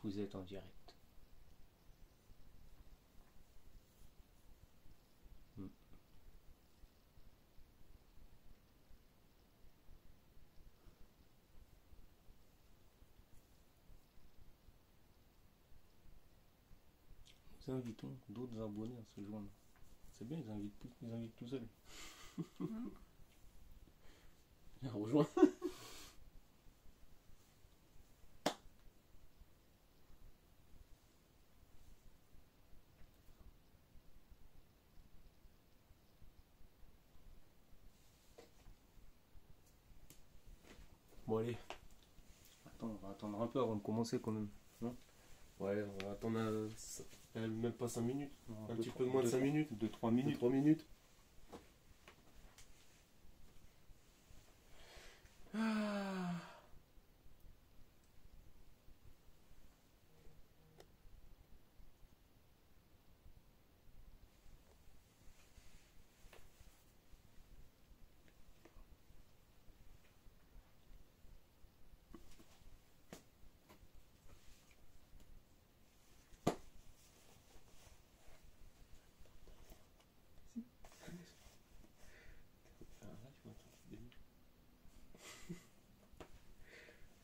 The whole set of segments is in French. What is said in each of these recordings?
vous êtes en direct. Hmm. Nous invitons d'autres abonnés à se joindre. C'est bien, ils invitent tout seuls. Viens, rejoins. Bon allez. Attends, on va attendre un peu avant de commencer quand même. Non? Ouais, on va attendre même pas 5 minutes. Non, Un petit peu moins de 5 minutes. 2-3 minutes. 3 minutes. Ah.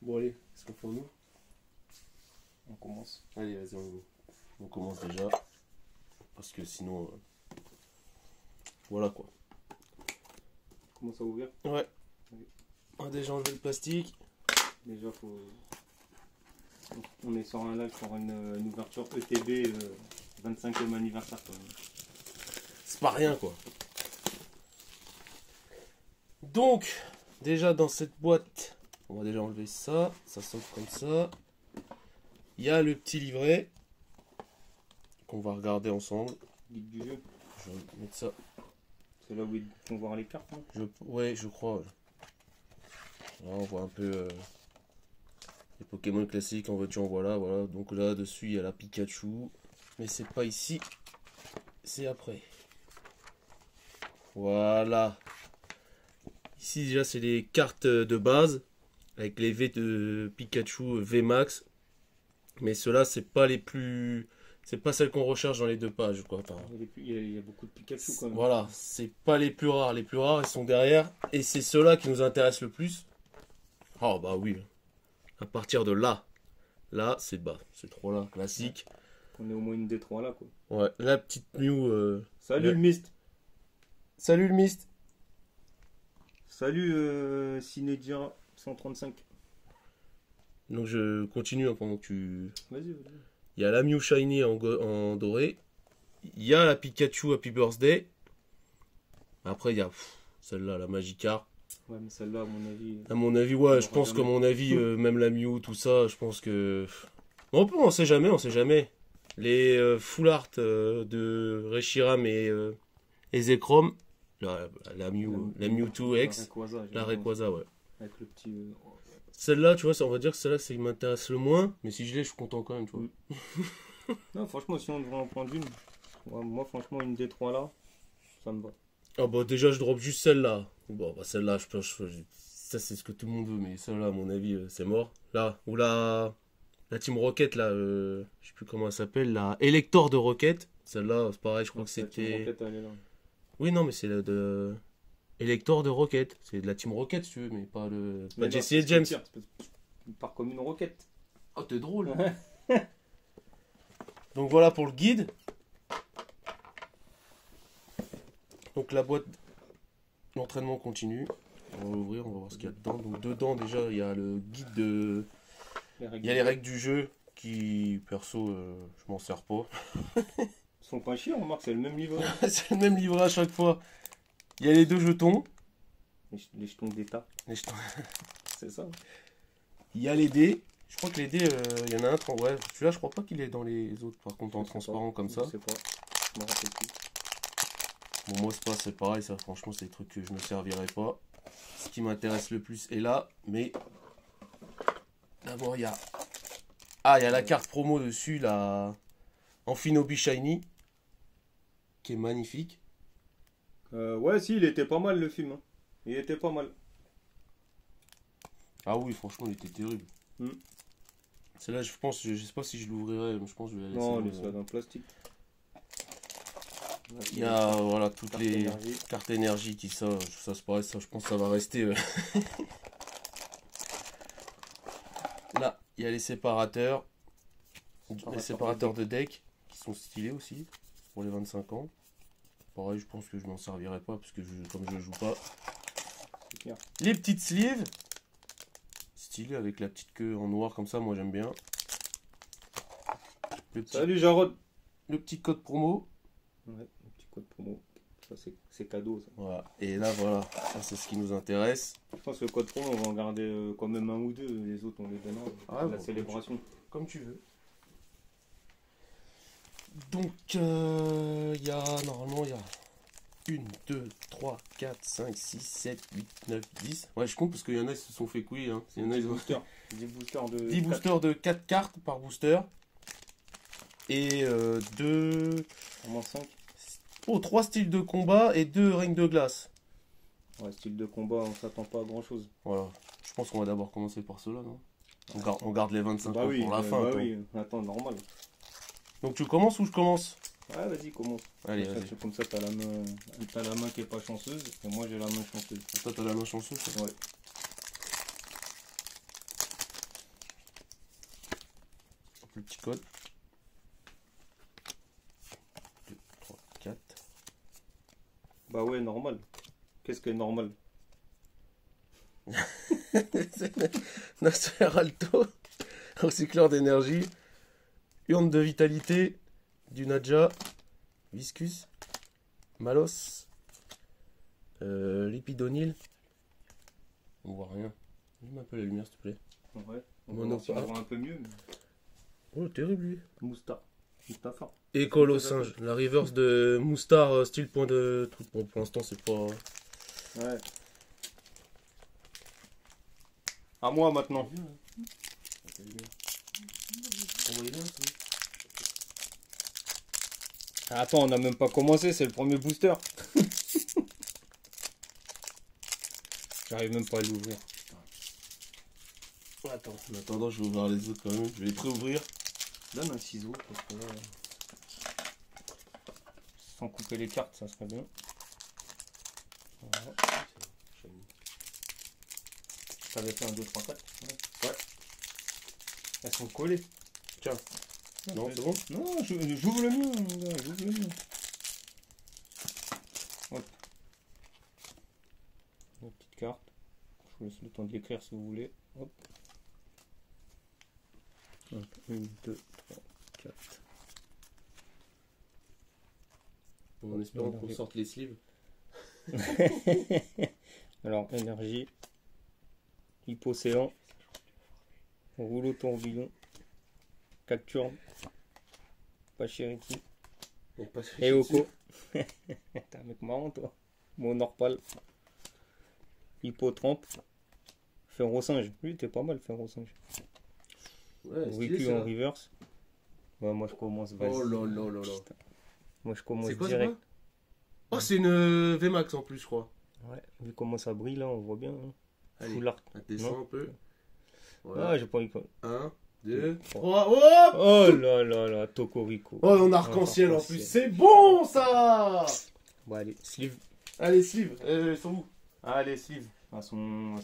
Bon allez, qu'est-ce qu'on fait nous? On commence. Allez, vas-y, on commence déjà. Parce que sinon... voilà quoi. Commence à ouvrir. Ouais. Oui. On a déjà enlevé le plastique. Déjà, on est sur un live pour une ouverture ETB 25e anniversaire. Quoi. C'est pas rien quoi. Donc, déjà dans cette boîte, on va déjà enlever ça. Ça s'ouvre comme ça. Il y a le petit livret qu'on va regarder ensemble. Guide du jeu. Je vais mettre ça. C'est là où ils font voir les cartes. Hein. Ouais, je crois. Ouais. Là, on voit un peu les Pokémon classiques en voiture, voilà. Donc là, dessus, il y a la Pikachu. Mais c'est pas ici. C'est après. Voilà. Ici, déjà, c'est les cartes de base. Avec les V de Pikachu VMAX. Mais ceux-là, c'est pas les plus... C'est pas celles qu'on recherche dans les 2 pages, quoi. Enfin, il y a beaucoup de Pikachu quand même. voilà, c'est pas les plus rares. Les plus rares, ils sont derrière. Et c'est ceux-là qui nous intéressent le plus. Oh, bah oui. À partir de là. Là, c'est bas. Ces 3-là, classique. On est au moins une des 3 là, quoi. Ouais, la petite Mew... Salut le Mist. Salut le Mist. Salut Cinédia 135. Donc je continue hein, pendant que tu... Vas-y. Il y a la Mew Shiny en doré. Il y a la Pikachu Happy Birthday. Après, il y a celle-là, la Magikarp. Ouais, mais celle-là, à mon avis... À mon avis, ouais, je pense qu'à mon avis, même la Mew, tout ça, je pense que... Bon, on sait jamais, on sait jamais. Les full art de Reshiram et Zekrom, la Mewtwo X, la Rayquaza, ouais. Avec le petit... Celle-là, tu vois, on va dire que celle-là, c'est qui m'intéresse le moins, mais si je l'ai, je suis content quand même, tu vois. Non, franchement, si on devrait en prendre une, ouais, moi, franchement, une des 3 là, ça me va. Ah bah déjà, je drop juste celle-là. Bon, bah celle-là, ça, c'est ce que tout le monde veut, mais celle-là, à mon avis, c'est mort. Là, ou la Team Rocket, là, je sais plus comment elle s'appelle, la Elector de Rocket. Celle-là, c'est pareil, je crois que c'était... Rocket, elle est là. Oui, non, mais c'est la de... Elector de Rocket. C'est de la Team Rocket, si tu veux, mais pas le... Pas Jesse et James. Il part comme une roquette. Oh, t'es drôle. Donc voilà pour le guide. Donc la boîte d'entraînement continue. On va l'ouvrir, on va voir ce qu'il y a dedans. Donc dedans déjà il y a le guide de... Il y a les règles du jeu qui, perso, je m'en sers pas. Ils sont pas chiés, on remarque, c'est le même livret. C'est le même livret à chaque fois. Il y a les 2 jetons. Les jetons d'état. Les jetons. C'est ça. Il y a les dés. Je crois que les dés, il y en a un. Ouais, celui-là, je crois pas qu'il est dans les autres. Par contre, en transparent comme ça. Je sais pas. Je me rappelle plus. Bon, moi, c'est pareil. Ça, franchement, c'est des trucs que je ne servirai pas. Ce qui m'intéresse le plus est là. Mais d'abord, il y a... Ah, il y a la carte promo dessus, la Amphinobi Shiny. Qui est magnifique. Ouais, si, il était pas mal le film. Hein. Il était pas mal. Ah oui, franchement, il était terrible. Celle-là, je pense, je sais pas si je l'ouvrirai, mais je pense que je vais la laisser. Non, laisse-la dans le plastique. Il y a voilà toutes Carte les énergie. cartes énergie qui ça c'est pareil, ça je pense que ça va rester. Là, il y a les séparateurs. Les séparateurs de deck qui sont stylés aussi pour les 25 ans. Pareil, je pense que je m'en servirai pas parce que comme je joue pas. C'est clair. Les petites sleeves. Stylé avec la petite queue en noir comme ça, moi j'aime bien. Salut Jarod. Le petit code promo. Ouais, un petit code promo. Ça c'est cadeau ça. Voilà. Et là voilà, ça c'est ce qui nous intéresse. Je pense que le code promo on va en garder quand même un ou deux. Les autres on les donnera. Ah, la bon, célébration. Comme tu veux. Donc il y a normalement il y a 1, 2, 3, 4, 5, 6, 7, 8, 9, 10. Ouais, je compte parce qu'il y en a qui se sont fait couiller. Hein. Il y en a, ils ont 10 boosters de 10 boosters de 4 cartes par booster. Et 2. Vraiment 5. Oh, 3 styles de combat et 2 règnes de glace. Ouais, style de combat, on s'attend pas à grand chose. Voilà. Je pense qu'on va d'abord commencer par ceux-là, non on garde les 25 Bah ans oui, pour la fin. bah Attends. oui, attends, normal. Donc tu commences ou je commence? Ouais, vas-y, commence. Allez, vas-y. Comme ça, t'as la main qui est pas chanceuse, et moi j'ai la main chanceuse. Toi, t'as la main chanceuse. Ouais. Le petit code. 2, 3, 4. Bah ouais, normal. Qu'est-ce que est normal? Nasser Alto. Recycleur d'énergie. Urne de vitalité. Du Nadja. Viscus. Malos. Lipidonil. On voit rien. Mets un peu la lumière s'il te plaît. Ouais. On Mon va voir si on opéra. voit un peu mieux. Mais... Oh, terrible lui. Mustafa. Et Colosinge. La reverse de Moustar style point de truc. Bon, pour l'instant, c'est pas. Ouais. À moi maintenant. Attends, on n'a même pas commencé, c'est le premier booster. J'arrive même pas à l'ouvrir. Attends, en attendant, je vais ouvrir les autres quand même. Je vais les pré-ouvrir. Donne un ciseau parce que là, sans couper les cartes, ça serait bien. Voilà. T'avais fait un 2, 3, 4. Ouais. Elles sont collées. Tiens. Non, c'est bon? Non, j'ouvre le mien, mon gars, j'ouvre le mien. Hop. Une petite carte. Je vous laisse le temps de l'écrire si vous voulez. Hop. 1, 2, 3, 4. En espérant qu'on sorte les sleeves. Alors, énergie. Hypocéan. Rouleau tourbillon. Cacturne. Pachiriki. Et Oko. T'es un mec marrant, toi. Monorpal. Hippotrampe. Ferro-singe. Lui, t'es pas mal, Ferro-singe. Ouais, Vécu en reverse. Ouais, moi je commence. Vas-y. Oh là là là là. Putain. Moi je commence C'est quoi ça? direct. Oh, c'est une VMAX en plus, je crois. Ouais, vu comment ça brille là, on voit bien. Hein. Allez, Full art. descend un peu. Voilà. Ah, j'ai pas eu quoi. 1, 2, 3. 3. Oh, Oh là là là, Tocorico. oh, en arc-en-ciel en plus. C'est bon ça. Bon, allez, sleeve. Allez, sleeve. Ils sont où? Allez, sleeve. À son là.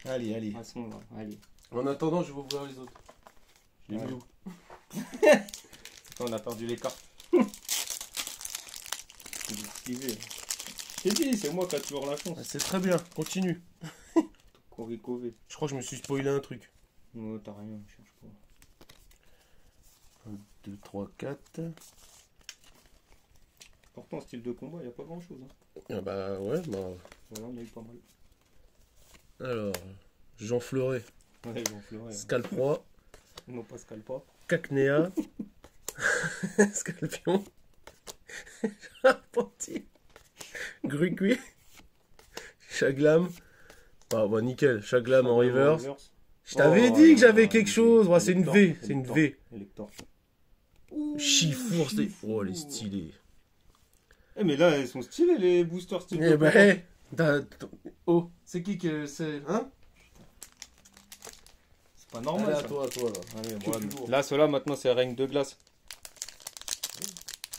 Allez, allez. À son là, allez. En attendant, je vais ouvrir les autres. Je les Ouais. mets où? On a perdu les cartes. Sleeve. J'ai dit, c'est moi qui a toujours la chance. C'est très bien, continue. Tocorico V. Je crois que je me suis spoilé un truc. Non, t'as rien, je cherche pas. 1, 2, 3, 4. Pourtant, style de combat, il n'y a pas grand chose. Hein. Ah bah ouais, bah. Voilà, on a eu pas mal. Alors, Jean Fleuret, Ouais, ils vont fleurer. Scalproie, Non, pas Scalpa. Cacnea, Scalpion, Charpentier, Grucui, Chaglam. Ah bah nickel, Chaglam en reverse. Je t'avais Oh, dit que j'avais non, quelque chose. Ouais, c'est une V, Elector, c'est une Elector. V. Elector. Chifour, c'est. Oh, elle est stylée. Eh, mais là, elles sont stylées, les boosters style Eh de ben, combat. oh, c'est qui que c'est. Hein? pas normal. Allez, Ça. à toi, là. Allez, Que bon, du lourd. là, ceux-là, maintenant, c'est règne de glace.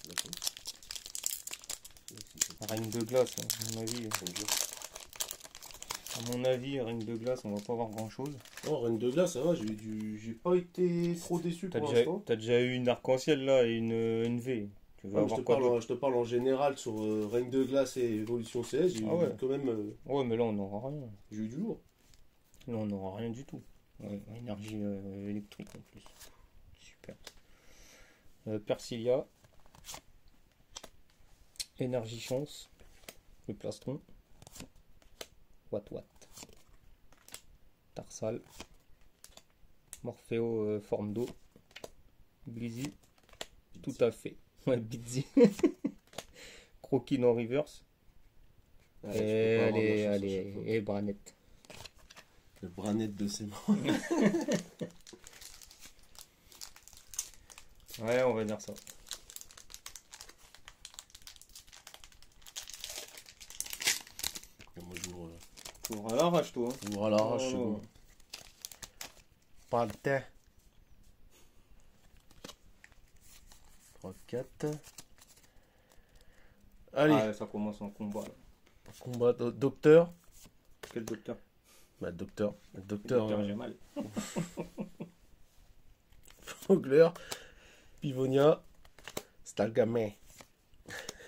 D'accord. Règne de glace, à mon avis. À mon avis, règne de glace, on va pas avoir grand-chose. Non, Reine de glace, ça va, j'ai pas été trop déçu pour l'instant. T'as déjà eu une arc-en-ciel là et une V. Tu vas Ouais, avoir quoi d'autre? je te parle en général sur Reine de glace et Évolution CS, j'ai eu Ah ouais. quand même Ouais, mais là, on n'aura rien. j'ai eu du lourd. Là, on n'aura rien du tout. Ouais, énergie électrique en plus. Super. Persilia. Énergie chance. Le plastron. Watt. Tarsal. Morpheo forme d'eau. Blizzy. Tout à fait. Ouais, Blizzy. Croquine en reverse. Et Branette. Le branette de ses mains. Ouais, on va dire ça. Moi j'ouvre Pour à l'arrache, toi. à l'arrache, c'est Oh. bon. Pas le temps. 3, 4. Allez, Ah, ça commence en combat là. combat docteur. Quel docteur? Bah docteur. Docteur Docteur Jamal. Fogler. Pivonia. Stalgamin.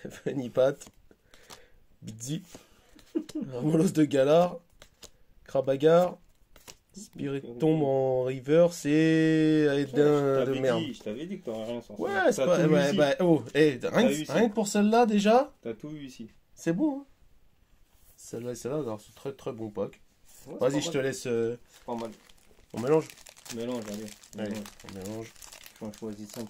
Fenipat. Bidzi. Molos de Galar. Krabagar. Spiritombe en reverse et Aedin de merde. Je t'avais dit que t'aurais rien sans ça. Ouais, c'est T'as pas. tout Ouais, ici. bah, oh, T'as eu ici. rien que pour celle-là déjà, T'as tout eu ici. c'est bon. Hein. Celle-là et celle-là, alors c'est très très bon pack. Ouais, c'est Vas-y, pas je mal. te laisse. C'est pas mal. On mélange. Mélange, allez. Allez, Mélange. on mélange. J'en choisis 5.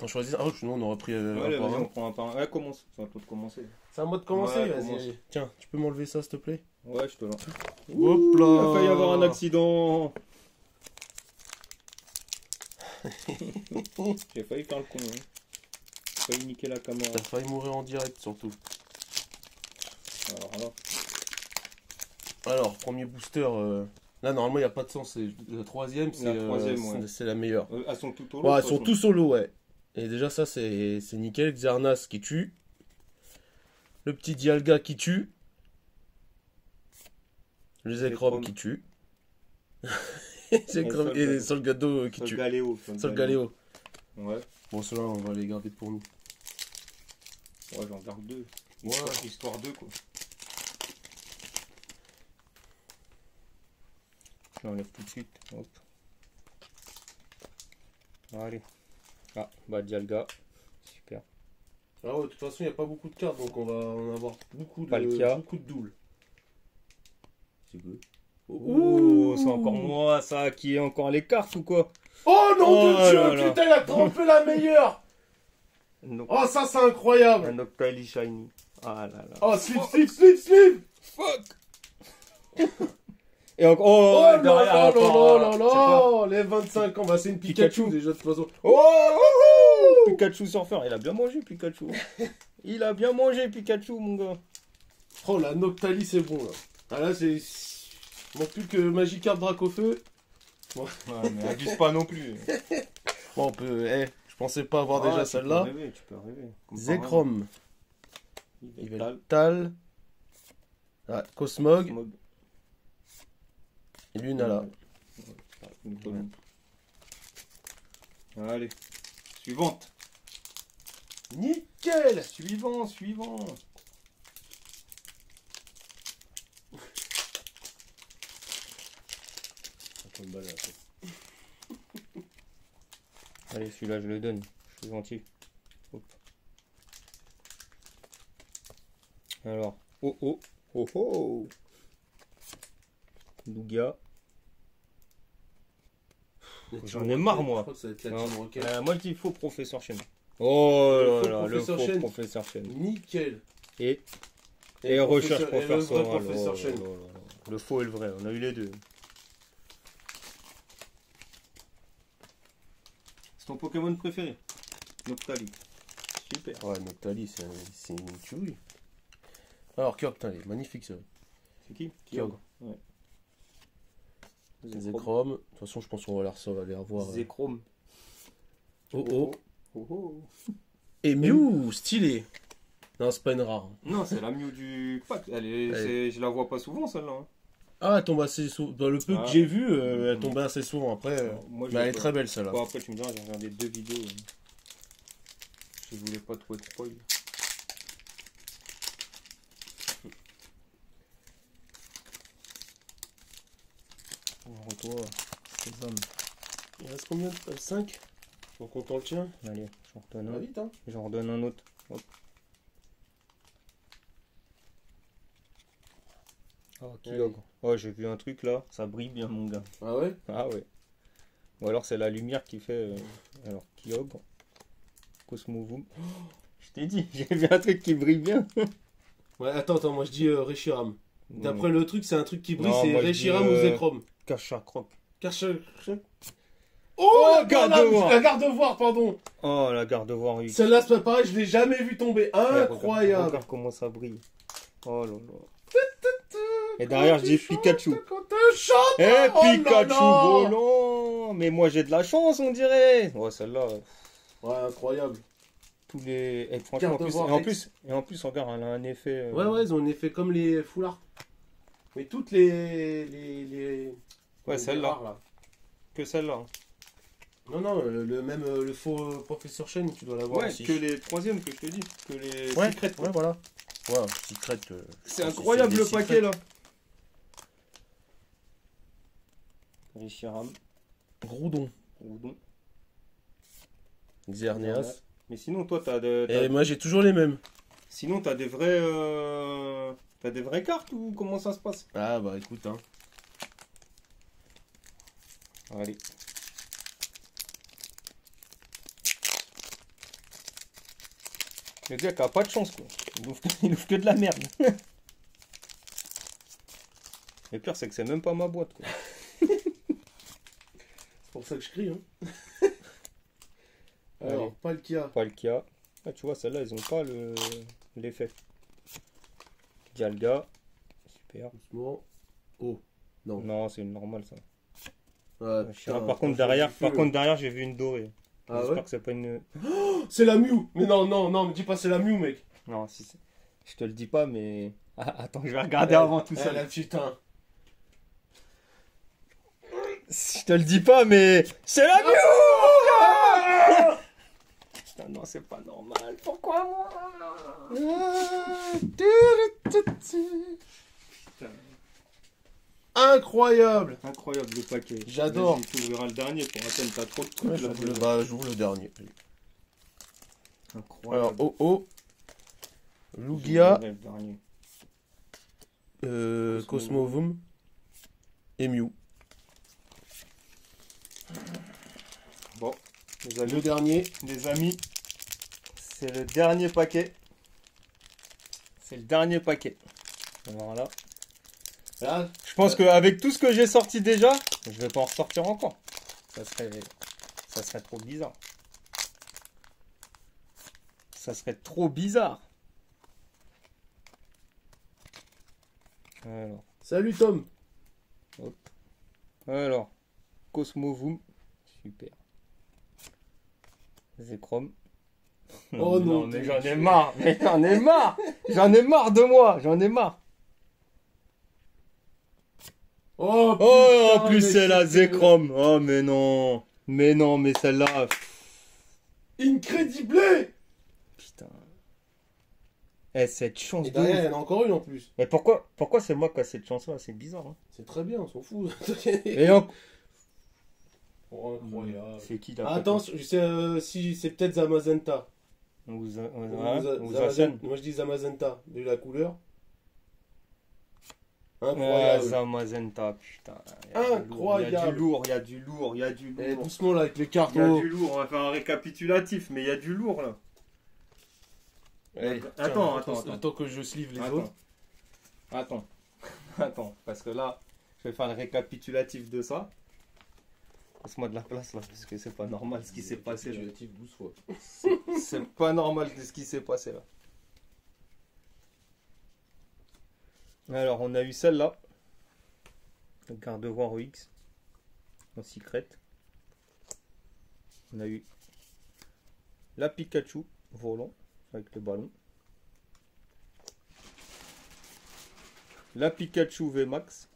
On choisit. Ah, sinon on aurait pris Ouais, un allez, par vas-y, un. on prend un par un. Ouais, commence. C'est à toi de commencer. C'est à moi de commencer, Ouais, vas-y. commence. Allez. Tiens, tu peux m'enlever ça s'il te plaît. Ouais, je te lance. Hop Il là. a failli y avoir un accident. J'ai failli faire le con. Hein. J'ai failli niquer la caméra. T'as failli mourir en direct surtout. Alors là. Alors, premier booster. Là, normalement, il n'y a pas de sens. C'est la troisième, La troisième, ouais. c'est la meilleure. Elles sont tout au long. Ouais, de ils toute sont façon. tous solo, ouais. Et déjà, ça, c'est nickel. Xernas qui tue. Le petit Dialga qui tue. Le Zekrom qui tue. Zekrom et Solgado qui tue. Solgaléo. Solgaleo. Ouais. Bon, ceux-là, on va les garder pour nous. Ouais, j'en garde 2. Ouais. Histoire 2, quoi. Je l'enlève tout de suite. Hop. Allez. Ah, bah Dialga. Super. Ah ouais, de toute façon, il n'y a pas beaucoup de cartes, donc on va en avoir beaucoup Palkia. de doubles. C'est good. Ouh, c'est encore moi, ça, qui est encore les cartes ou quoi? Oh non Oh de Dieu, là là. putain, il a trompé la meilleure. Oh, ça, c'est incroyable. Un Octali Shiny. Ah là là. Oh, slip. Fuck. Et encore. Oh, Oh, là derrière, là encore, là c'est là pas- là. Les 25 ans, bah c'est une Pikachu. Pikachu déjà de toute façon. Oh, Pikachu surfeur. Il a bien mangé, Pikachu. Il a bien mangé, Pikachu, mon gars. Oh, la Noctali, c'est bon là. Ah là, c'est. Il manque plus que Magikarp Dracofeu. Ouais, mais abuse pas non plus. Bon, on peut. Je pensais pas avoir déjà celle-là. Tu peux rêver. Zekrom, Yveltal. Tal. Ah, Cosmog. Smog. Et Lunala. Allez. Suivante. Nickel. Suivant. Allez, celui-là, je le donne. Je suis gentil. Hop. Alors. Oh. Lugia. J'en ai marre, moi. Je crois que ça va être la Non, Team Rocket. moi, je dis faux professeur Chen. Oh Le là faux là, le professeur faux Chen. professeur Chen. Nickel. Et le recherche professeur- et le professeur. vrai professeur Chen. Le faux et le vrai, on a eu les deux. C'est ton Pokémon préféré? Noctali. Super. Ouais, Noctali, c'est une tuerie. Alors, Kyogre, putain, il est magnifique ça. C'est qui? Kyogre. Ouais. Zekrom. De toute façon, je pense qu'on va les revoir. Zekrom. Oh oh. Oh oh. Et Mew, stylé. Non, c'est pas une rare. Non, c'est la Mew du pack. Je la vois pas souvent celle-là. Hein. Ah, elle tombe assez souvent. Dans le peu que j'ai vu, elle tombait assez souvent. Après, moi, mais elle est très belle celle-là. Bon, après, tu me diras, j'ai regardé 2 vidéos. Je voulais pas trop être spoil. Retour, ces hommes. Il reste combien? 5. En comptant le tien. Allez, j'en redonne un. Vite, hein. J'en redonne un autre. Hop. Oh, Kyogre. Oh, j'ai vu un truc là, ça brille bien, mon gars. Ah ouais? Ah ouais. Ou alors c'est la lumière qui fait. Alors, Kyogre. Cosmovoom. Oh, je t'ai dit, j'ai vu un truc qui brille bien. Ouais, attends, moi je dis Reshiram. D'après le truc, c'est un truc qui brille, Non, c'est moi, je Reshiram dis, ou Zekrom. Cachacroc. Oh, la garde-voir. La garde-voir, pardon. Oh, la garde-voir. Oui. Celle-là, c'est pas pareil, je l'ai jamais vu tomber. Incroyable. Regarde comment ça brille. Oh là là. Et derrière, je dis Pikachu. Eh, Pikachu volant. Mais moi, j'ai de la chance, on dirait. Ouais, celle-là. Ouais, incroyable. Tous les. Et franchement, en plus, regarde, elle a un effet. Ouais, ils ont un effet comme les foulards. Mais toutes les... Ouais, celle-là. Que celle-là. Non, le faux professeur Chen, tu dois l'avoir Ouais, aussi. que les troisièmes que je te dis. Que les ouais, secrets. Ouais, voilà. Ouais, secret. C'est incroyable le paquet là. Reshiram. Groudon. Xerneas. Mais sinon, toi, Et moi, j'ai toujours les mêmes. Sinon, t'as des vrais. T'as des vraies cartes ou comment ça se passe? Ah, bah écoute, hein. Allez. Le gars qui a pas de chance, quoi. Il ouvre que de la merde. Le pire, c'est que c'est même pas ma boîte, quoi. C'est pour ça que je crie, hein. Alors, Palkia. Ah, tu vois, celle-là, ils ont pas l'effet. Dialga. Super. Doucement. Oh. Non. Non, c'est une normale, ça. Ouais, putain, par contre, derrière, j'ai vu une dorée. Ah J'espère ouais que c'est pas une... Oh, c'est la Mew. Mais non, me dis pas c'est la Mew, mec. Non, si c'est... Je te le dis pas, mais... Ah, attends, je vais regarder avant tout ça. Putain. Je te le dis pas, mais... C'est la Mew. Putain, non, c'est pas normal. Pourquoi moi? Putain. Incroyable Le paquet. J'adore. Tu ouvriras le dernier pour attendre, t'as trop de trucs. Ouais, j'ouvre le dernier. Incroyable. Alors, Lugia, Le dernier. Cosmovoom et Mew. Bon, Le dernier. les amis, c'est le dernier paquet. Voilà. Là, Je pense qu'avec tout ce que j'ai sorti déjà, je vais pas en ressortir encore. Ça serait trop bizarre. Ça serait trop bizarre. Alors, salut Tom. alors Cosmovoom, super. Zekrom. Oh non, mais j'en ai marre, j'en ai marre de moi, Oh, Oh, putain, en plus mais c'est la c'était- Zekrom. Oh, mais non, mais celle-là. Incredible. Putain. Eh, cette chance Et de derrière, ouf. il y en a encore une en plus. Mais pourquoi c'est moi qui a cette chance-là? C'est bizarre, hein. C'est très bien, on s'en fout. Et en... Oh, incroyable. C'est qui la Attends, je sais, si c'est peut-être Zamazenta. Ou Zamazenta. Moi je dis Zamazenta, vu la couleur. Ouais, Incroyable. Zamazenta, putain. Incroyable. Il y a du lourd. Eh, doucement là avec les cartes. Il y a du lourd, on va faire un récapitulatif, mais il y a du lourd là. Eh, Attends. Attends que je sleeve les Attends. autres. Attends, parce que là, je vais faire le récapitulatif de ça. Laisse-moi de la place là, parce que c'est pas normal ce qui s'est passé là. 12 fois. C'est pas normal de ce qui s'est passé là. Alors, on a eu celle-là. Le garde-voir OX. en secret. On a eu la Pikachu volant avec le ballon. La Pikachu VMAX.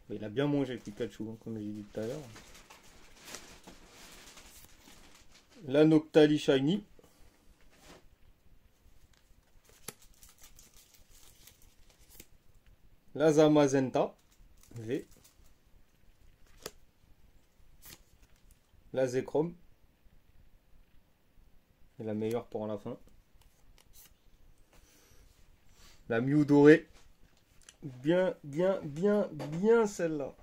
Il a bien mangé Pikachu, hein, comme j'ai dit tout à l'heure. La Noctali Shiny. La Zamazenta V. La Zekrom. Et la meilleure pour la fin. La Mew dorée. Bien celle-là.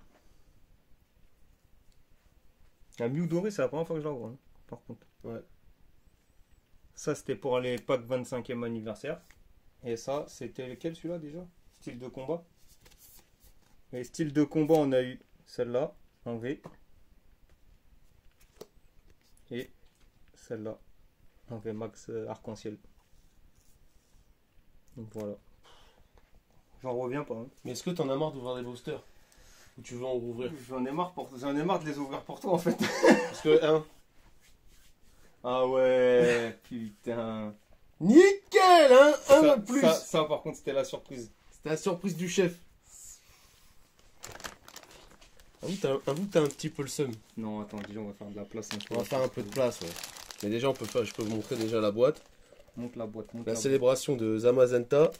La Mew dorée, c'est la première fois que je la vois, hein, par contre. Ouais. Ça, c'était pour les packs 25e anniversaire. Et ça, c'était lequel celui-là déjà? Style de combat. Et style de combat, on a eu celle-là en V. Et celle-là en V Max arc-en-ciel. Donc voilà. J'en reviens pas. Hein. Mais est-ce que t'en as marre d'ouvrir des boosters? Ou tu veux en rouvrir? J'en ai marre de les ouvrir pour toi en fait. Parce que, hein. Ah ouais, putain. Nickel, hein. Un de plus. Ça, par contre, c'était la surprise. C'était la surprise du chef. Avoue que t'as un petit peu le seum. Non, attends, déjà, on va faire de la place. On va faire un peu de place, ouais. Mais déjà, je peux vous montrer déjà la boîte. Monte la boîte. La célébration de Zamazenta.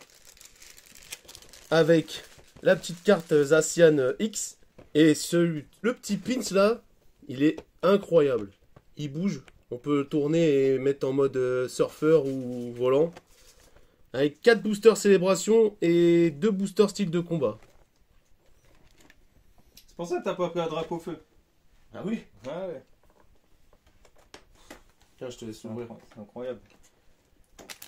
Avec la petite carte Zacian X. Et le petit pins là, il est incroyable. Il bouge. On peut le tourner et mettre en mode surfeur ou volant. Avec 4 boosters célébration et 2 boosters style de combat. C'est pour ça que t'as pas pris un drapeau feu. Ah oui? Ah ouais. Tiens, je te laisse ouvrir. C'est incroyable.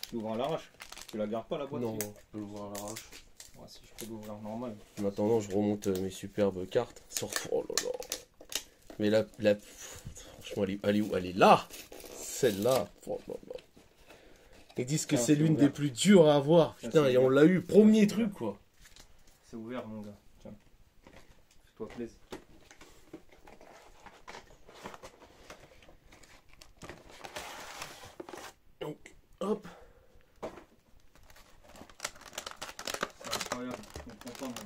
Tu l'ouvres à l'arrache. Tu la gardes pas la boîte? Non, je peux l'ouvrir à l'arrache. Ouais, si je peux l'ouvrir normal. En attendant, je remonte mes superbes cartes. Oh là là. Mais franchement, elle est où? Elle est là. Celle-là. Oh là là. Ils disent que c'est l'une des plus dures à avoir. Putain, et on l'a eu. Premier truc, quoi. C'est ouvert, mon gars. Tiens. Fais-toi plaisir. Donc, hop. C'est incroyable. Je suis content, moi.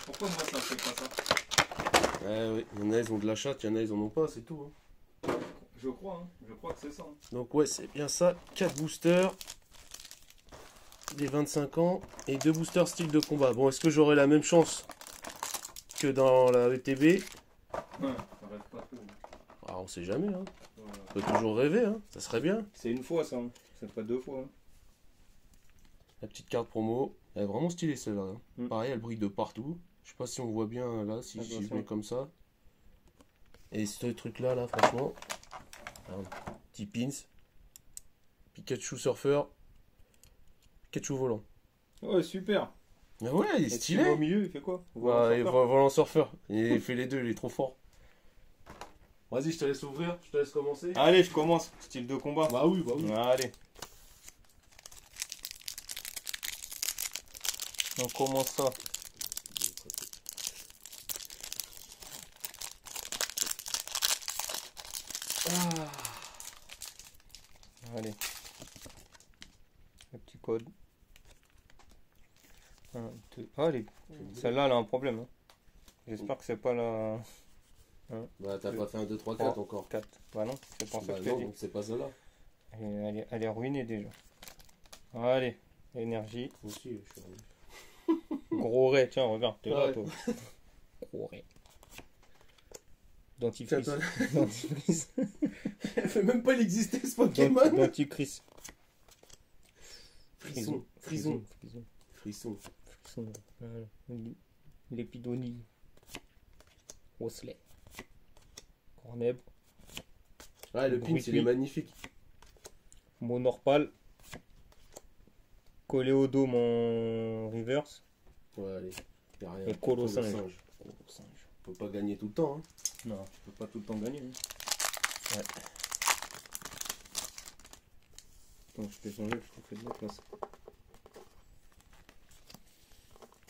Pourquoi moi ça fait pas ça? Oui, il y en a, ils ont de la chatte, il y en a, ils en ont pas, c'est tout. Hein. Je crois que c'est ça. Hein. Donc, ouais, c'est bien ça. 4 boosters. Des 25 ans. Et 2 boosters style de combat. Bon, est-ce que j'aurai la même chance que dans la VTB? Ouais, ça rêve pas trop. Ah, on sait jamais. Hein. Voilà. On peut toujours rêver. Hein. Ça serait bien. C'est une fois ça. Hein. C'est pas deux fois. Hein. La petite carte promo. Elle est vraiment stylée celle-là. Hein. Mm. Pareil, elle brille de partout. Je sais pas si on voit bien là, si je mets comme ça. Et ce truc-là, là, franchement. Un petit pins. Pikachu surfeur. Pikachu volant. Ouais, super. Mais ouais, il est stylé. Au milieu, il fait quoi? Ouais, volant surfeur. Il fait les deux, il est trop fort. Vas-y, je te laisse ouvrir, je te laisse commencer. Allez, je commence. Style de combat. Bah oui, bah oui. Allez. On commence ça. Ah. Allez. Le petit code. 1, 2. Allez. Celle-là, elle a un problème. Hein. J'espère que c'est pas la. Bah t'as pas fait un 2, 3, 4 encore. 4. Bah non, c'est pas ça Bah que je non, t'ai dit. donc c'est pas celle-là. Elle est ruinée déjà. Allez. Énergie. Moi aussi, je suis ruiné. Gros ray, tiens, regarde, t'es là, Ouais. toi. Gros ray. Dentifrice. Tiens, Dentifrice. Elle fait même pas l'exister ce Pokémon. Dentifrice. Frisson. Frisson. Frisson. Frisson. Voilà. L'épidonie. Osselet. Cornèbre. Ouais, le pin, il est magnifique. Monorpal. Coléodome en reverse. Ouais, allez. Y a rien. Et Colossinge. On peut pas gagner tout le temps. Hein. Non, tu peux pas tout le temps gagner. Hein. Ouais. Attends, je t'ai changé, je te fais de la place.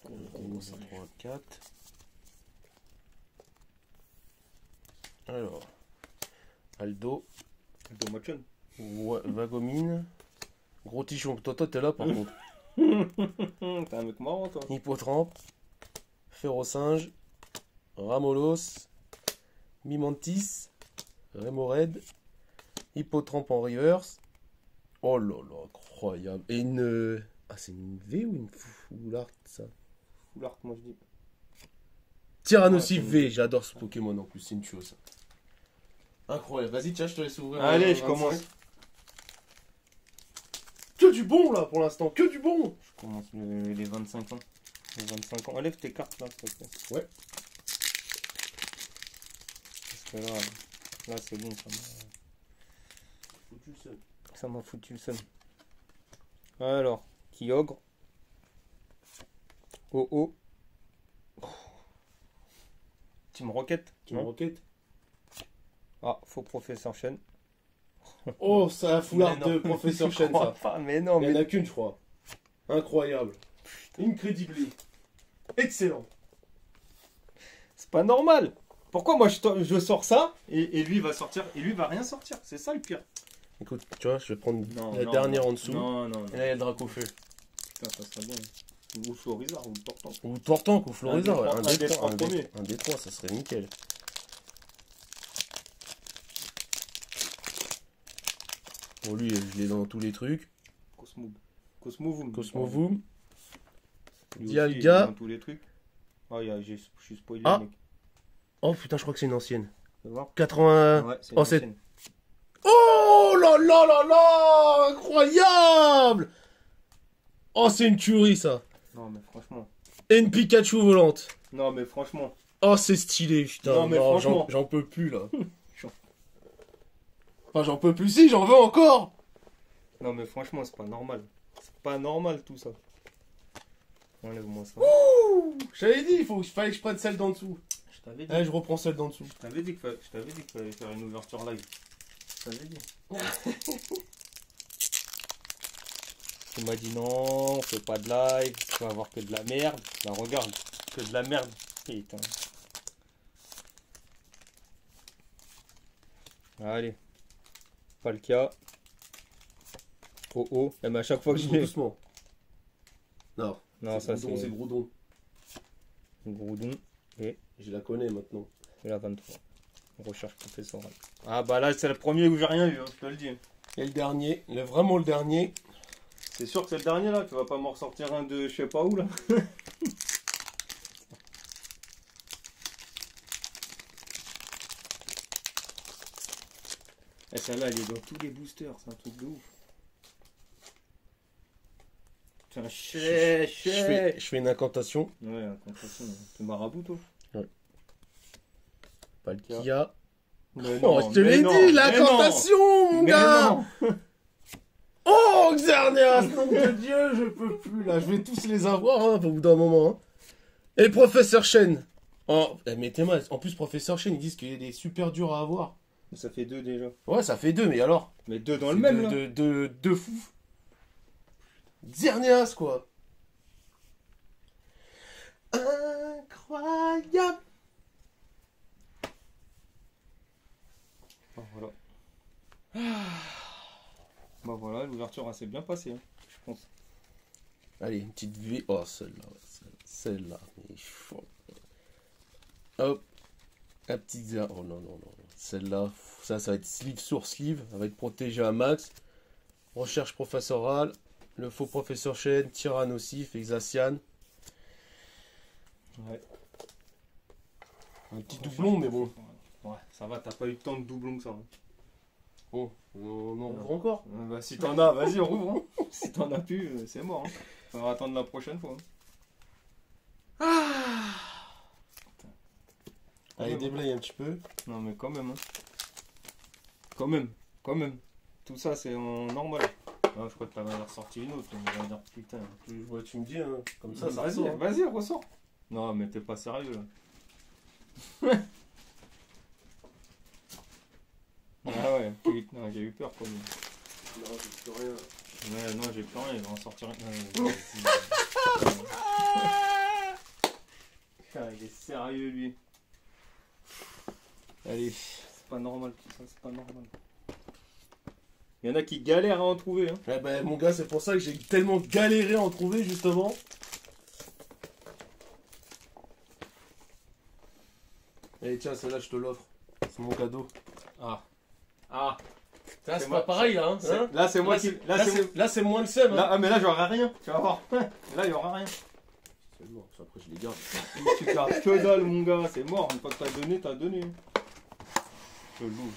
On 3, 4. Alors, Aldo, Domachon. Vagomine, Gros Tichon. Toi, t'es là par contre. T'es un mec marrant, toi. Hippotrampe, Ferrosinge, Ramolos, Mimantis, Remored, Hippotrampe en reverse. Oh là là, incroyable. Et une. Ah, c'est une V ou une Foulard ça? Foulard, moi je dis. Tyrannosif Ouais, V, j'adore ce Pokémon en plus, c'est une chose. Incroyable. Vas-y, tiens, je te laisse ouvrir. Allez, un je 25. commence. Que du bon là pour l'instant, que du bon. Je commence les 25 ans. Les 25 ans. Enlève tes cartes là, s'il te plaît. Ouais. Parce que là c'est bon, ça m'a foutu le seum. Alors, Kyogre. Oh. Team Rocket. Tu me roquettes? Ah, faux professeur Chen. Oh, c'est un foulard Mais non, de professeur je Chen crois ça. pas, mais non, Il n'y en mais a qu'une, je crois. Incroyable. Incredible. Excellent. c'est pas normal. Pourquoi moi je sors ça et lui va sortir et lui va rien sortir. C'est ça le pire. Écoute, tu vois, je vais prendre Non, la non, dernière non. en dessous. Non. Et là, il y a le Dracofeu. Putain, ça serait bon. Ou Florizard ou Portant. Ou Tortank ou Florizard, ouais. Un des trois premiers. Un des trois, ça serait nickel. Bon, lui, je l'ai dans tous les trucs. Cosmovoom. Cosmovoom. Lui aussi, Dialga. il est dans tous les trucs. Ah, je suis spoilé, Ah. mec. Oh putain, je crois que c'est une ancienne. Tu vas voir 80. Ouais, c'est Oh, une c'est. ancienne. Oh là là là là! Incroyable! Oh, c'est une tuerie ça. Non, mais franchement. Et une Pikachu volante. Non, mais franchement. Oh, c'est stylé, putain. Non, mais franchement. j'en peux plus là. Enfin, j'en peux plus, si, j'en veux encore. Non, mais franchement, c'est pas normal. C'est pas normal tout ça. Enlève-moi ça. Ouh! J'avais dit, il fallait que je prenne celle d'en dessous. Je t'avais dit. Allez, je reprends celle d'en dessous. Je t'avais dit qu'il fallait faire une ouverture live. Je t'avais dit. Tu m'as dit non, on fait pas de live, tu vas avoir que de la merde. Bah regarde, que de la merde. Putain. Allez. Palkia. Oh. Mais à chaque fois que je l'ai. Doucement. Non, Non, ça c'est c'est Groudon. Groudon. Et Je la connais maintenant. la 23. Recherche professorale. Ah bah là c'est le premier où j'ai rien vu, hein, je te le dis. Et le dernier, vraiment le dernier. C'est sûr que c'est le dernier là, tu vas pas m'en ressortir un de je sais pas où là. Et celle-là elle est dans tous les boosters, c'est un truc de ouf. Putain, Je fais une incantation. Ouais, incantation, t'es marabout toi. Palkia. Mais Oh, non, je te mais l'ai non, dit, mais l'incantation, mon Mais gars. non. Oh, Xerneas, nom de Dieu, je peux plus là. Je vais tous les avoir hein, au bout d'un moment. Hein. Et le professeur Chen. Oh, mettez-moi. En plus, professeur Chen, ils disent qu'il y a des super durs à avoir. Ça fait deux déjà. Ouais, ça fait deux, mais alors Mais deux dans le même là. Deux fous. Xerneas, quoi. Incroyable. Ah, voilà. Bah voilà, l'ouverture a s'est bien passée, hein, je pense. Allez, une petite V. Oh, celle-là. Ouais, celle-là. Mais faut- Hop. La petite Xer. Oh non. Celle-là, ça va être sleeve sur sleeve. Ça va être protégé à max. Recherche professorale. Le faux professeur Chen. Tyrannosif. Exasian. Ouais. Un petit doublon, mais bon. Ouais, ça va, t'as pas eu tant de doublons que ça. Hein. Bon, on en ouvre encore. Bah, si t'en as, vas-y, rouvre. Hein. Si t'en as plus, c'est mort. Hein. Faudra attendre la prochaine fois. Hein. Allez, déblaye un petit peu. Non, mais quand même. Hein. Quand même. Tout ça, c'est en normal. Ah, je crois que t'avais ressorti une autre. On va dire, putain. Ouais, tu me dis, hein. Comme ça, ça Vas-y, ressort. Hein. vas-y, ressort. Non, mais t'es pas sérieux là. Ah ouais, non, j'ai eu peur quand même. Non, j'ai plus rien. Ouais, non, j'ai plus rien, il va en sortir un. Putain, il est sérieux lui. Allez. C'est pas normal tout ça, c'est pas normal. Il y en a qui galèrent à en trouver. Hein. Eh ben, mon gars, c'est pour ça que j'ai tellement galéré à en trouver, justement. Allez, tiens, celle-là, je te l'offre. C'est mon cadeau. Ah. Ah. Là, c'est pas pareil, là. Hein, Là, c'est moi qui. Là, c'est moins le seum. Là, ah, mais là, j'aurai rien. Tu vas voir. Là, il y aura rien. C'est bon, après, je les garde. Tu gardes que dalle, mon gars. C'est mort. Une fois que t'as donné, t'as donné. Je l'ouvre.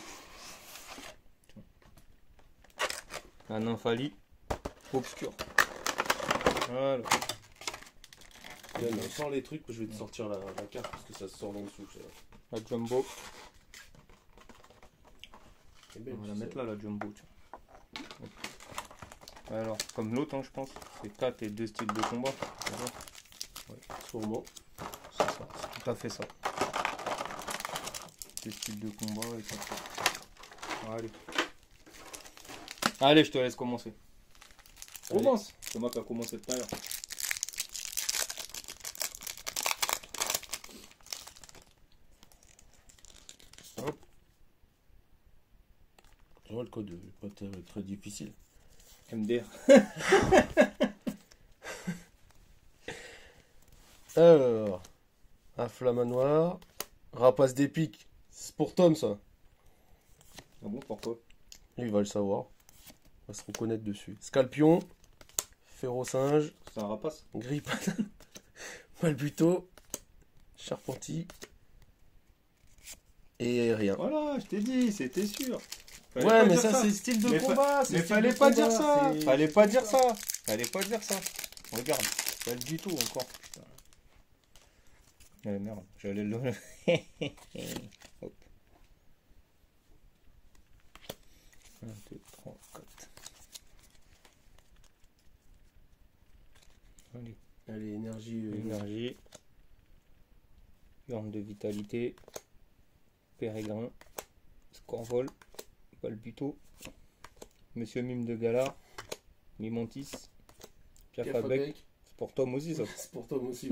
Un infali obscur. Voilà. Sors les trucs, je vais te sortir la carte parce que ça se sort d'en dessous. La jumbo. Belle, On va la mettre là, la jumbo. Tiens. Alors, comme l'autre, hein, je pense. C'est 4 et 2 styles de combat. Ouais, sûrement. C'est ça, c'est tout à fait ça. 2 styles de combat et ça. Allez. Allez, je te laisse commencer. Commence. C'est moi qui a commencé tout à l'heure. Tu vois, le code est pas très difficile. MDR. Alors, un flamanoir, rapace d'épique. C'est pour Tom, ça. Ah bon, pourquoi? Lui, il va le savoir. On va se reconnaître dessus. Scalpion, Férocinge, C'est un rapace. Grippe, Malbuto, Charpentier et rien. Voilà, je t'ai dit, c'était sûr. Fallait Ouais, pas mais dire ça, c'est style de Mais combat. Mais fallait pas dire ça. Fallait pas dire ça. Fallait pas dire ça. Regarde, pas du tout encore. Putain. Merde, j'allais le. Hop. 1, 2, 3, 4. Allez. Allez, énergie. Énergie. Urne de vitalité. Pérégrin. Scorvol. Balbuto. Monsieur Mime de Gala. Mimontis. Piafabec. C'est pour Tom aussi, ça. C'est pour Tom aussi.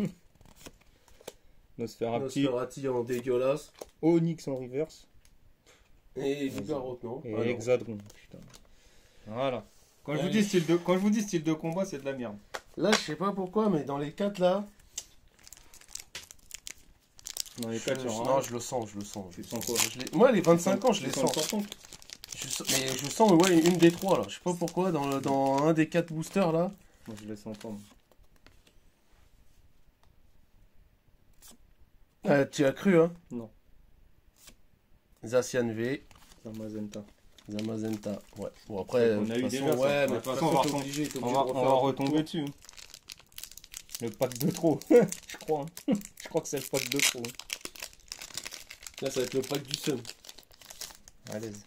Nosferati. Nosferati en dégueulasse. Onyx en reverse. Et Vigarot, non? Et Ah, non. Hexadron. Putain. Voilà. Quand je Allez. vous dis style de combat, c'est de la merde. Là, je sais pas pourquoi, mais dans les 4 là. Dans les 4, Non, je le sens. Tu sens quoi? Moi, les 25 ans, je les Tu sens. le sortant. Mais je sens, ouais, une des 3 là. Je sais pas pourquoi, dans un des 4 boosters là. Moi, je le sens pas. Moi. Tu as cru, hein? Non. Zacian V, Zamazenta. Zamazenta. Ouais. Bon, après, On a eu de toute déjà façon, ça. ouais, mais De toute façon, on va t'es obligé, t'es On obligé va, de on refaire va un retomber dessus. Le pack de trop. Je crois. Hein. Je crois que c'est le pack de trop. Là, ça va être le pack du seum. À l'aise.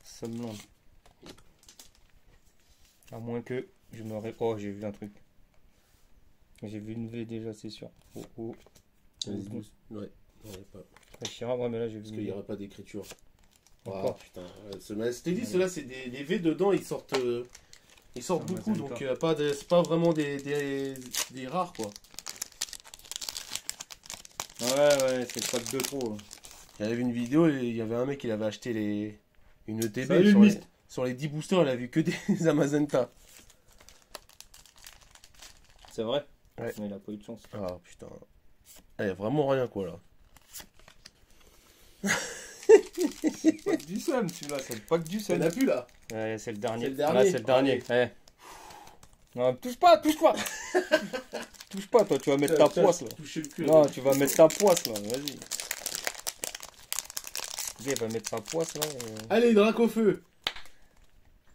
Somnolent. À moins que je me ré... Oh, j'ai vu un truc. J'ai vu une V déjà, c'est sûr. Oh, oh. Vas-y, Bon. ouais. Ouais, pas. Chira, ouais, mais là, j'ai vu Parce une qu'il n'y V. aura pas d'écriture. Encore. Ah, putain. Ouais, je t'ai dit, ceux-là, c'est des V dedans, ils sortent beaucoup, donc c'est pas vraiment des rares, quoi. Ouais, c'est le pack de trop. J'avais vu une vidéo, et il y avait un mec, il avait acheté une ETB Salut, sur le les, Mist. sur les 10 boosters, il a vu que des Amazenta. C'est vrai? Ouais. Mais il a pas eu de chance. Ah putain. Il y a vraiment rien, quoi, là. C'est le pack du seum, celui-là. C'est le pack du Il seum. n'y en a plus, là. Ouais, c'est le dernier. C'est le dernier. Là, c'est le dernier. Ouais. Non, touche pas. Touche pas, toi, tu vas mettre ta poisse, là. Toucher le cul. Non, tu vas mettre ta poisse, là. Vas-y. Il va mettre ta poisse, là. Allez, drac au feu.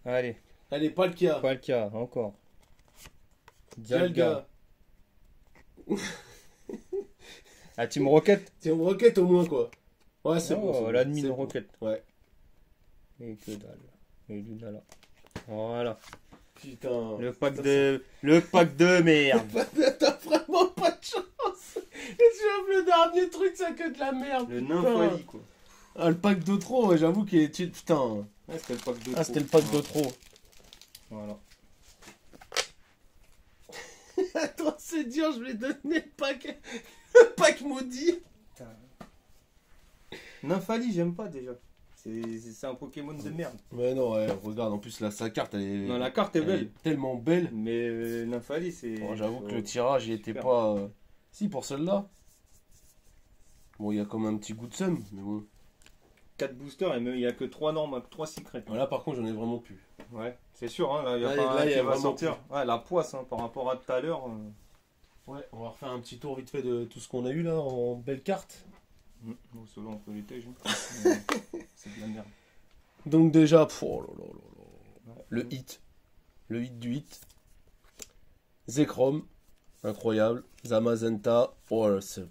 Allez. Allez, pas le cas. Pas le cas, encore. Dialga. La team Rocket. C'est une roquette, au moins, quoi. Ouais, c'est bon. c'est bon. L'admin C'est bon. Rocket. Ouais. Et que dalle. Et Lunala. Voilà. Putain. Le pack de merde. T'as vraiment pas de chance. Et le dernier truc, c'est que de la merde. Le putain. nympholie, quoi. Ah, le pack de trop, ouais, j'avoue qu'il est... Putain. Ouais, c'était le pack de Ah, c'était le pack de trop. Voilà. Attends, c'est dur, je vais donner le pack... Le pack maudit. Nymphali, j'aime pas déjà. C'est un Pokémon de merde. Mais non, ouais, regarde, en plus, là, sa carte, elle est, Non, la carte est elle belle. est tellement belle. Mais Nymphali, c'est. Bon, j'avoue que le tirage, il était Super. pas... Si, pour celle-là. Bon, il y a comme un petit goût de seum, mais bon. 4 boosters et même il n'y a que 3 normes, 3 secrets. Là, par contre, j'en ai vraiment plus. Ouais, c'est sûr, hein, là, il y a Là, pas là, un il y qui a va vraiment sortir. Ouais, la poisse, hein, par rapport à tout à l'heure. Ouais, on va refaire un petit tour vite fait de tout ce qu'on a eu là en belles cartes. Bon, ceux-là, on peut les tèges. C'est de la merde. Donc déjà, oh là là là là. Ouais. Le hit. Le hit du hit. Zekrom. Incroyable. Zamazenta. Oh là, c'est...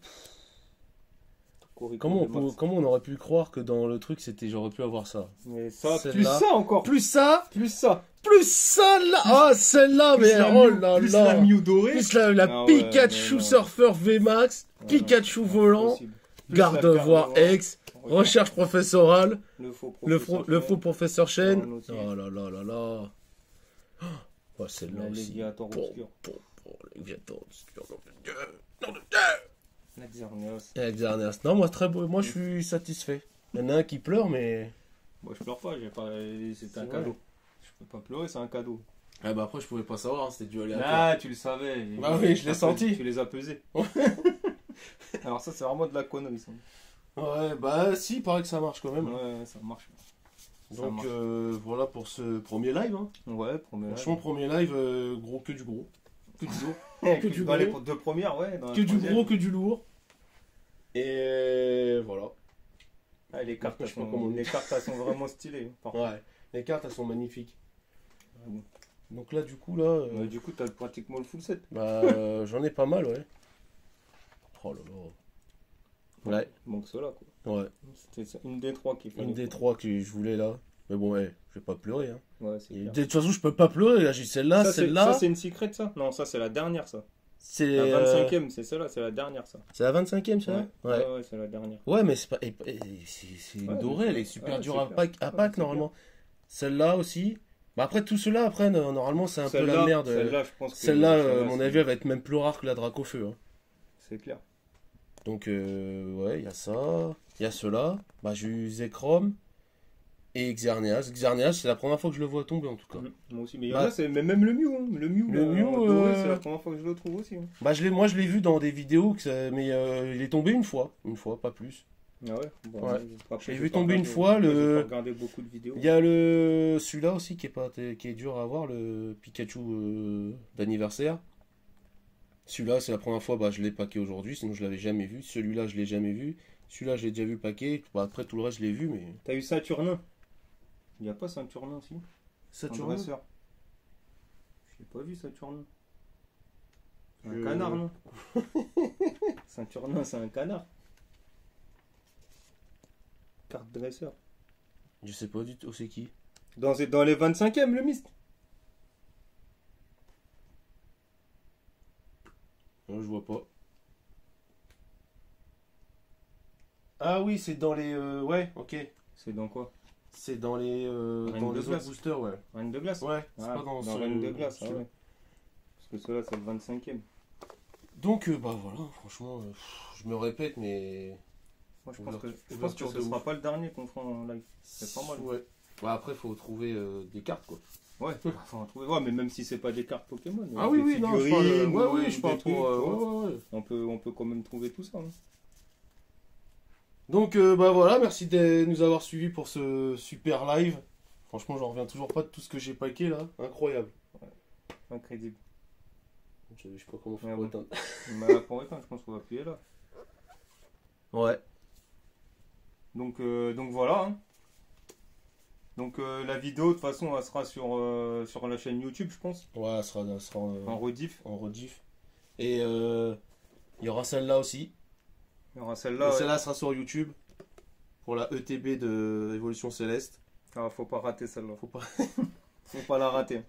Comment on aurait pu croire que dans le truc, j'aurais pu avoir ça. Mais ça, plus Celle-là. ça encore. Plus ça. Plus ça. Plus ça là. Ah, celle-là, Plus mais la oh Mew- là plus là. la Mew dorée. Plus la Ah ouais, Pikachu mais non. Surfer VMAX. Ouais, Pikachu non, volant. impossible. Plus Gardevoir la X. Recherche professorale. Le faux Le professeur. faux professeur Chen. Un autre. Oh là là là là. Oh, celle-là La aussi. Léviator obscur. Léviator obscur. La Xerneas. Et Xerneas. Non, moi, très beau. Moi, je suis satisfait. Il y en a un qui pleure, mais. Moi, je pleure pas, c'est un C'est cadeau. Je peux pas pleurer, c'est un cadeau. Ah, bah après, je pouvais pas savoir, hein, c'était du aléatoire. Ah, tu le savais. Bah oui, je l'ai senti. Tu les as pesés. Alors, ça, c'est vraiment de la connerie. Ça. Ouais, bah si, il paraît que ça marche quand même. Ouais, ça marche. Ça Donc marche. voilà pour ce premier live. Hein. Ouais, premier. Franchement, premier live, gros que du gros. Que du lourd. que du dans les gros. 2 premières, ouais. Dans la Que du troisième. gros, que du lourd. Et voilà. Ah, les cartes, Je sais pas comment on dit. les cartes, elles sont vraiment stylées. Par contre. Ouais, les cartes elles sont magnifiques. Ah bon. Donc là, du coup, là, Du coup, t'as pratiquement le full set. bah, j'en ai pas mal, ouais. Oh là là. Ouais, Donc, ceux-là, quoi. ouais. C'était une des 3 qui Une des 3 que je voulais là. Mais bon, ouais, je vais pas pleurer. Hein. Ouais, c'est Et clair. de toute façon, je peux pas pleurer. Là, j'ai celle-là, Ça, c'est celle-là. une secret, ça? Non, ça, c'est la dernière, ça. C'est La 25ème, c'est celle-là, c'est la dernière, ça. c'est la 25ème, ça Ouais, c'est la dernière. Ouais, mais c'est pas. C'est une Ouais, dorée, mais- elle est super ouais, dure c'est à clair. pack, Ouais, c'est normalement. Celle-là aussi. Bah après, tout cela, après, normalement, c'est un peu la merde. Celle-là, je pense que. Celle-là, à celle-là, mon c'est- avis, elle va être même plus rare que la Dracofeu. Hein. C'est clair. Donc, ouais, il y a ça. Il y a cela. Bah, j'ai eu Zekrom et Xerneas. Xerneas, c'est la première fois que je le vois tomber, en tout cas. Moi aussi, mais il y en Bah, a, c'est mais même le Mew. Hein. Le Mew, doré, c'est la première fois que je le trouve aussi. Hein. Bah, moi, je l'ai vu dans des vidéos, mais il est tombé une fois, pas plus. Ah ouais, bon, Ouais. après, Je l'ai j'ai vu pas tomber une regardé- fois, j'ai le- pas regardé beaucoup de vidéos. Il y a celui-là aussi qui est dur à avoir, le Pikachu d'anniversaire. Celui-là, c'est la première fois, bah, je l'ai packé aujourd'hui, sinon je l'avais jamais vu. Celui-là, je l'ai jamais vu. Celui-là, j'ai déjà vu packé. Bah, après, tout le reste, je l'ai vu, mais. T'as eu Saturnin? Il n'y a pas Saturnin aussi? Saturnin. Je l'ai pas vu Saturnin. C'est un Je- canard, non? Saturnin, c'est un canard. Carte dresseur. Je sais pas du tout, c'est qui. Dans les 25e, le Mist. Non, je vois pas. Ah oui, c'est dans les. Ouais, ok. C'est dans quoi? C'est dans les. Reine Dans de les glace. autres boosters, ouais. Reine de glace? Ouais, c'est Ah, pas dans Reine de glace, ah celui-là. ouais. Parce que ceux-là, c'est le 25e. Donc, bah voilà, franchement, je me répète, mais. Moi, je pense que Ouverture ce de sera ouf. pas le dernier qu'on fera en live. C'est pas mal. Ouais. Bah, après, faut trouver des cartes, quoi. Ouais, faut en trouver. Ouais, mais même si c'est pas des cartes Pokémon. Ah des oui, oui, non, je parle. figurines Ouais, ou oui, je des parle trucs, pour. tu vois. Ouais, ouais. On peut quand même trouver tout ça. Hein. Donc, bah voilà, merci de nous avoir suivis pour ce super live. Franchement, j'en reviens toujours pas de tout ce que j'ai packé là. Incroyable. Incroyable. Je sais pas comment Ouais, faire bon. pour éteindre. Mais là, pour éteindre, je pense qu'on va appuyer là. Ouais. Donc voilà. Hein. Donc la vidéo, de toute façon, elle sera sur la chaîne YouTube, je pense. Ouais, elle sera En rediff. en rediff. Et il y aura celle-là aussi. Il y aura Et celle-là. celle-là sera sur YouTube. Pour la ETB de Évolution Céleste. Ah, faut pas rater celle-là. Faut pas. Faut pas la rater.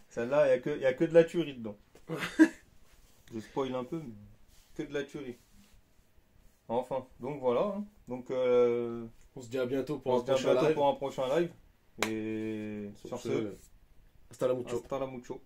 Celle-là, il y a que de la tuerie dedans. Je spoil un peu, mais que de la tuerie. Enfin, donc voilà. Hein. Donc On se dit à bientôt pour on un se dit à prochain bientôt live. pour un prochain live. Et sur ce, Hasta la mucho. hasta la mucho.